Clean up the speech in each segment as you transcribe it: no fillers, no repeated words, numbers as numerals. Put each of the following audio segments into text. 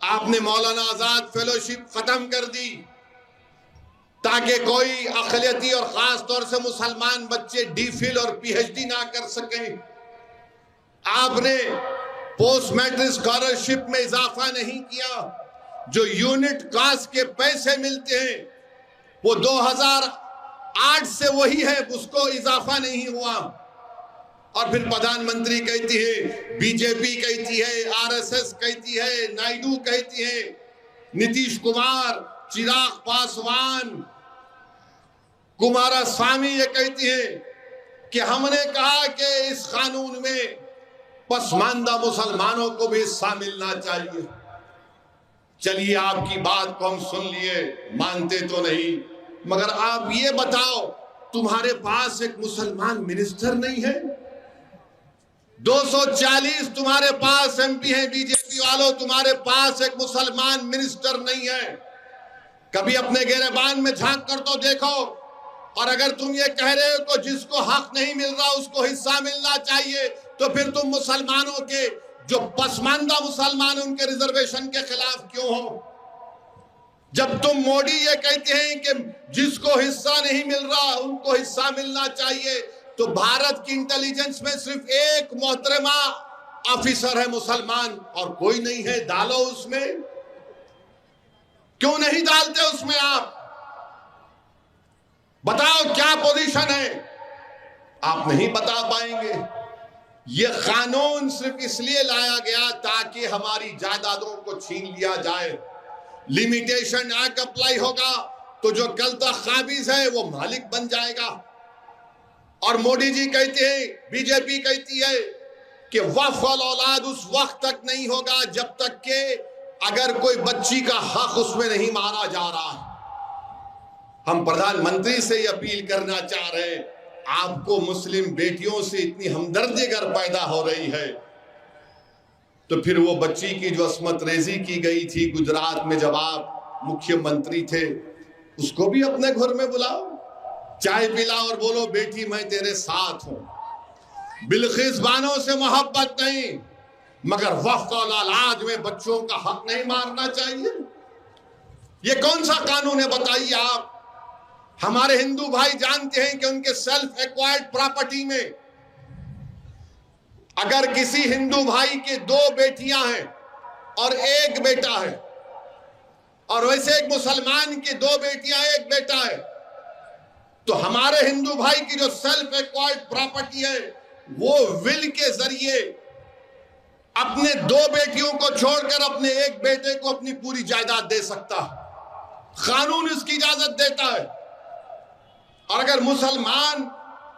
آپ نے مولانا آزاد فیلوشپ ختم کر دی تاکہ کوئی اقلیتی اور خاص طور سے مسلمان بچے ڈی فل اور پی ایچ ڈی نہ کر سکیں۔ آپ نے پوسٹ میٹرک اسکالرشپ میں اضافہ نہیں کیا۔ جو یونٹ کاسٹ کے پیسے ملتے ہیں وہ 2008 سے وہی ہے، اس کو اضافہ نہیں ہوا۔ اور پھر پردھان منتری کہتی ہے، بی جے پی کہتی ہے، آر ایس ایس کہتی ہے، نائیڈو کہتی ہے، نتیش کمار، چراغ پاسوان، کمارا سوامی یہ کہتی ہے کہ ہم نے کہا کہ اس قانون میں پسماندہ مسلمانوں کو بھی حصہ ملنا چاہیے۔ چلیے آپ کی بات کو ہم سن لیے، مانتے تو نہیں، مگر آپ یہ بتاؤ تمہارے پاس ایک مسلمان منسٹر نہیں ہے؟ 240 تمہارے پاس ایم پی ہیں بی جے پی والوں، تمہارے پاس ایک مسلمان منسٹر نہیں ہے۔ کبھی اپنے گریبان میں جھانک کر تو دیکھو، اور اگر تم یہ کہہ رہے ہو کہ جس کو حق نہیں مل رہا اس کو حصہ ملنا چاہیے، تو پھر تم مسلمانوں کے جو پسماندہ مسلمان ان کے ریزرویشن کے خلاف کیوں ہو؟ جب تم موڈی یہ کہتے ہیں کہ جس کو حصہ نہیں مل رہا ان کو حصہ ملنا چاہیے، تو بھارت کی انٹیلیجنس میں صرف ایک محترمہ آفیسر ہے مسلمان اور کوئی نہیں ہے، ڈالو اس میں۔ کیوں نہیں ڈالتے اس میں؟ آپ بتاؤ کیا پوزیشن ہے؟ آپ نہیں بتا پائیں گے۔ یہ قانون صرف اس لیے لایا گیا تاکہ ہماری جائیدادوں کو چھین لیا جائے۔ لیمیٹیشن ایکٹ اپلائی ہوگا تو جو کل تک قابض ہے وہ مالک بن جائے گا۔ اور موڈی جی کہتے ہیں، بی جے پی کہتی ہے کہ وقف الاولاد اس وقت تک نہیں ہوگا جب تک کہ اگر کوئی بچی کا حق اس میں نہیں مارا جا رہا ہے۔ ہم پردھان منتری سے یہ اپیل کرنا چاہ رہے ہیں، آپ کو مسلم بیٹیوں سے اتنی ہمدردی اگر پیدا ہو رہی ہے تو پھر وہ بچی کی جو عصمت ریزی کی گئی تھی گجرات میں جب آپ مکھیہ منتری تھے، اس کو بھی اپنے گھر میں بلاؤ، چائے پلاؤ اور بولو بیٹی میں تیرے ساتھ ہوں۔ بلقیس بانو سے محبت نہیں، مگر وقف الاولاد میں بچوں کا حق نہیں مارنا چاہیے۔ یہ کون سا قانون ہے بتائیے آپ؟ ہمارے ہندو بھائی جانتے ہیں کہ ان کے سیلف ایکوائرڈ پراپرٹی میں اگر کسی ہندو بھائی کے 2 بیٹیاں ہیں اور 1 بیٹا ہے، اور ویسے ایک مسلمان کی 2 بیٹیاں 1 بیٹا ہے، تو ہمارے ہندو بھائی کی جو سیلف ایکوائرڈ پراپرٹی ہے وہ ول کے ذریعے اپنے 2 بیٹیوں کو چھوڑ کر اپنے 1 بیٹے کو اپنی پوری جائیداد دے سکتا ہے۔ قانون اس کی اجازت دیتا ہے۔ اور اگر مسلمان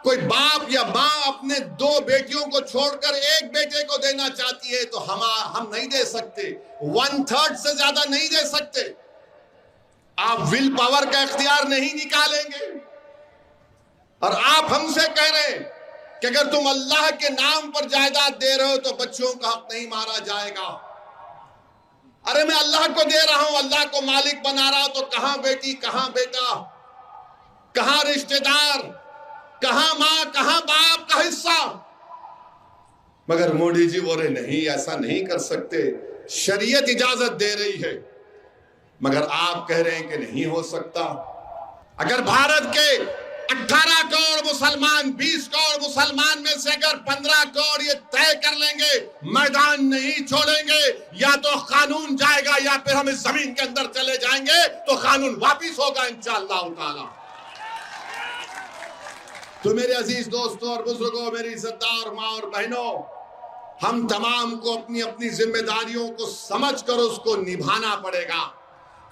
کوئی باپ یا ماں اپنے 2 بیٹیوں کو چھوڑ کر 1 بیٹے کو دینا چاہتی ہے تو ہم نہیں دے سکتے، 1/3 سے زیادہ نہیں دے سکتے۔ آپ ول پاور کا اختیار نہیں نکالیں گے۔ اور آپ ہم سے کہہ رہے ہیں کہ اگر تم اللہ کے نام پر جائیداد دے رہے ہو تو بچوں کا حق نہیں مارا جائے گا۔ ارے میں اللہ کو دے رہا ہوں، اللہ کو مالک بنا رہا ہوں، تو کہاں بیٹی، کہاں بیٹا، کہاں رشتہ دار، کہاں ماں، کہاں باپ کا حصہ؟ مگر موڈی جی بولے نہیں، ایسا نہیں کر سکتے، شریعت اجازت دے رہی ہے، مگر آپ کہہ رہے ہیں کہ نہیں ہو سکتا۔ اگر بھارت کے 18 کروڑ مسلمان، 20 کروڑ مسلمان میں سے اگر 15 کروڑ یہ طے کر لیں گے میدان نہیں چھوڑیں گے، یا تو قانون جائے گا یا پھر ہم اس زمین کے اندر چلے جائیں گے، تو قانون واپس ہوگا انشاءاللہ تعالی۔ تو میرے عزیز دوستوں اور بزرگوں، میری عزتدار ماں اور بہنوں، ہم تمام کو اپنی اپنی ذمہ داریوں کو سمجھ کر اس کو نبھانا پڑے گا۔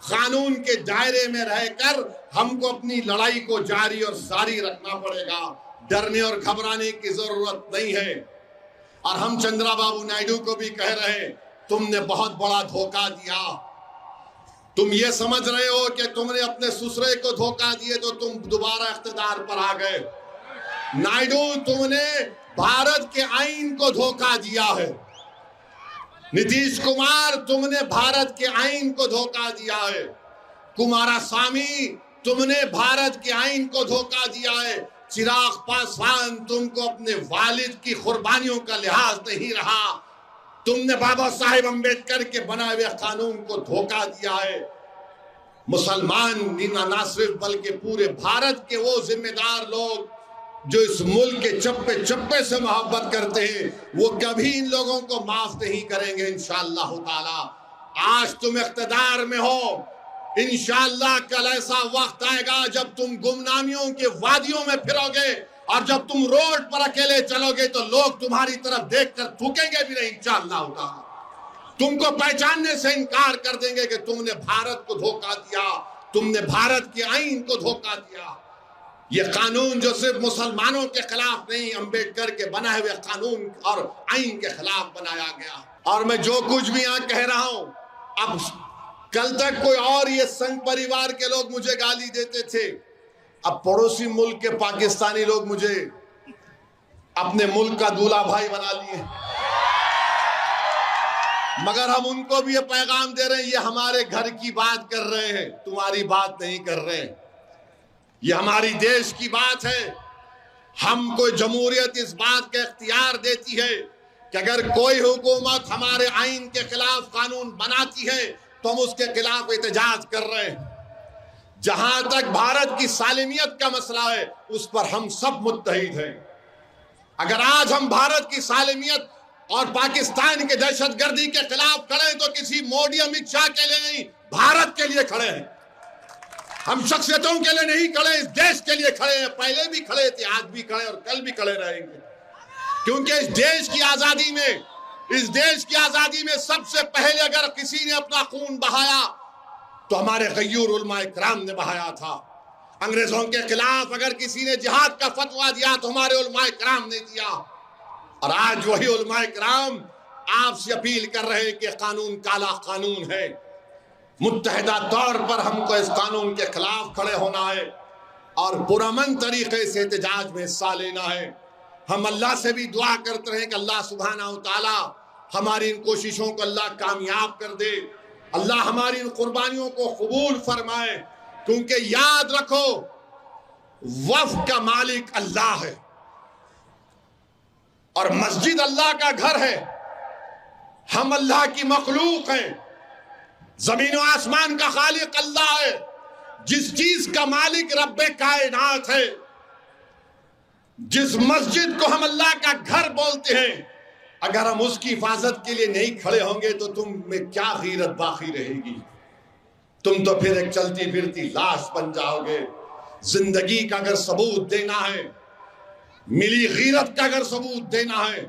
قانون کے دائرے میں رہ کر ہم کو اپنی لڑائی کو جاری اور ساری رکھنا پڑے گا۔ ڈرنے اور گھبرانے کی ضرورت نہیں ہے۔ اور ہم چندرا بابو نائیڈو کو بھی کہہ رہے ہیں، تم نے بہت بڑا دھوکہ دیا۔ تم یہ سمجھ رہے ہو کہ تم نے اپنے سسرے کو دھوکہ دیے تو تم دوبارہ اقتدار پر آ گئے۔ نائیڈو، تم نے بھارت کے آئین کو دھوکہ دیا ہے۔ نتیش کمار، تم نے بھارت کے آئین کو دھوکہ دیا ہے۔ کمارا سوامی، تم نے بھارت کے آئین کو دھوکہ دیا ہے۔ چراغ پاسوان، تم کو اپنے والد کی قربانیوں کا لحاظ نہیں رہا۔ تم نے بابا صاحب امبیڈکر کے بنائے ہوئے قانون کو دھوکہ دیا ہے۔ مسلمان نہ صرف بلکہ پورے بھارت کے وہ ذمہ دار لوگ جو اس ملک کے چپے چپے سے محبت کرتے ہیں، وہ کبھی ان لوگوں کو معاف نہیں کریں گے انشاءاللہ تعالی۔ آج تم اقتدار میں ہو، انشاءاللہ کل ایسا وقت آئے گا جب تم گمنامیوں کے وادیوں میں پھرو گے، اور جب تم روڈ پر اکیلے چلو گے تو لوگ تمہاری طرف دیکھ کر تھوکیں گے بھی نہیں انشاءاللہ تعالی۔ تم کو پہچاننے سے انکار کر دیں گے کہ تم نے بھارت کو دھوکہ دیا، تم نے بھارت کے آئین کو دھوکہ دیا۔ یہ قانون جو صرف مسلمانوں کے خلاف نہیں، امبیڈکر کے بنائے ہوئے قانون اور آئین کے خلاف بنایا گیا۔ اور میں جو کچھ بھی یہاں کہہ رہا ہوں، اب کل تک کوئی اور یہ سنگ پریوار کے لوگ مجھے گالی دیتے تھے، اب پڑوسی ملک کے پاکستانی لوگ مجھے اپنے ملک کا دولہا بھائی بنا لیے، مگر ہم ان کو بھی یہ پیغام دے رہے ہیں، یہ ہمارے گھر کی بات کر رہے ہیں، تمہاری بات نہیں کر رہے ہیں، یہ ہماری دیش کی بات ہے۔ ہم کو جمہوریت اس بات کا اختیار دیتی ہے کہ اگر کوئی حکومت ہمارے آئین کے خلاف قانون بناتی ہے تو ہم اس کے خلاف احتجاج کر رہے ہیں۔ جہاں تک بھارت کی سالمیت کا مسئلہ ہے، اس پر ہم سب متحد ہیں۔ اگر آج ہم بھارت کی سالمیت اور پاکستان کے دہشت گردی کے خلاف کھڑے ہیں تو کسی مودی امت شاہ کے لیے نہیں، بھارت کے لیے کھڑے ہیں۔ ہم شخصیتوں کے لیے نہیں کھڑے، اس دیش کے لیے کھڑے ہیں۔ پہلے بھی کھڑے تھے، آج بھی کھڑے اور کل بھی کھڑے رہیں گے، کیونکہ اس دیش کی آزادی میں سب سے پہلے اگر کسی نے اپنا خون بہایا تو ہمارے غیور علماء کرام نے بہایا تھا۔ انگریزوں کے خلاف اگر کسی نے جہاد کا فتویٰ دیا تو ہمارے علماء کرام نے دیا، اور آج وہی علماء کرام آپ سے اپیل کر رہے ہیں کہ قانون کالا قانون ہے۔ متحدہ طور پر ہم کو اس قانون کے خلاف کھڑے ہونا ہے اور پرامن طریقے سے احتجاج میں حصہ لینا ہے۔ ہم اللہ سے بھی دعا کرتے ہیں کہ اللہ سبحانہ و تعالی ہماری ان کوششوں کو اللہ کامیاب کر دے، اللہ ہماری ان قربانیوں کو قبول فرمائے، کیونکہ یاد رکھو وقف کا مالک اللہ ہے اور مسجد اللہ کا گھر ہے۔ ہم اللہ کی مخلوق ہیں، زمین و آسمان کا خالق اللہ ہے، جس چیز کا مالک رب کائنات ہے۔ جس مسجد کو ہم اللہ کا گھر بولتے ہیں، اگر ہم اس کی حفاظت کے لیے نہیں کھڑے ہوں گے تو تم میں کیا غیرت باقی رہے گی؟ تم تو پھر ایک چلتی پھرتی لاش بن جاؤ گے۔ زندگی کا اگر ثبوت دینا ہے، ملی غیرت کا اگر ثبوت دینا ہے،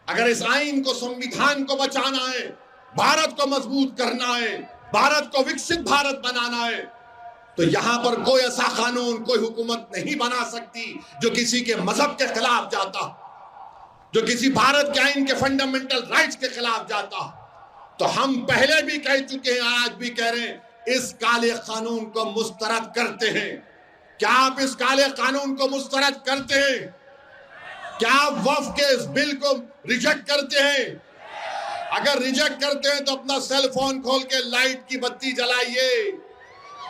اگر اس آئین کو، سمویدھان کو بچانا ہے، بھارت کو مضبوط کرنا ہے، بھارت کو وکست بھارت بنانا ہے، تو یہاں پر کوئی ایسا قانون، کوئی حکومت نہیں بنا سکتی جو کسی کے مذہب کے خلاف جاتا، جو کسی بھارت کے آئین کے فنڈامنٹل رائٹس کے خلاف جاتا۔ تو ہم پہلے بھی کہہ چکے ہیں، آج بھی کہہ رہے ہیں، اس کالے قانون کو مسترد کرتے ہیں۔ کیا آپ اس کالے قانون کو مسترد کرتے ہیں؟ کیا آپ وقف کے اس بل کو ریجیکٹ کرتے ہیں؟ اگر ریجیکٹ کرتے ہیں تو اپنا سیل فون کھول کے لائٹ کی بتی جلائیے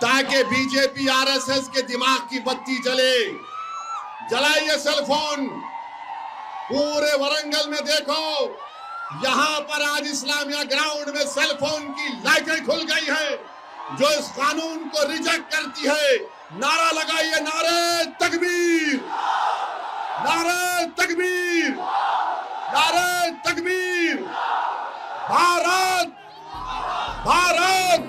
تاکہ B J P R S S کے دماغ کی بتی جلے۔ جلائیے سیل فون۔ پورے ورنگل میں دیکھو، یہاں پر آج اسلامیہ گراؤنڈ میں سیل فون کی لائٹیں کھل گئی ہیں جو اس قانون کو ریجیکٹ کرتی ہے۔ نعرہ لگائیے، نعرہ تکبیر، نعرہ تکبیر، نعرہ تکبیر۔ بھارت، بھارت